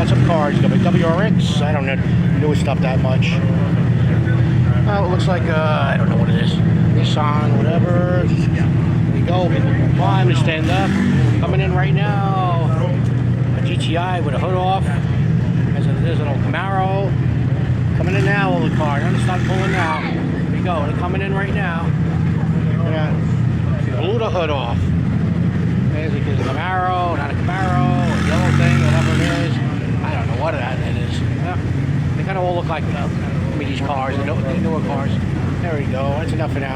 got some cars. You got my WRX. I don't know newer stuff that much. Well, it looks like I don't know what it is. Nissan, whatever. There you go. People can climb and stand up. Coming in right now. A GTI with a hood off. There's an old Camaro. Coming in now, all the cars. I'm gonna start pulling now. There you go. They're coming in right now. Yeah. Blew the hood off. There's a Camaro, not a Camaro, a yellow thing, whatever it is. I don't know what that is. Yeah. They kind of all look like these cars, the newer cars. There we go. That's enough for now.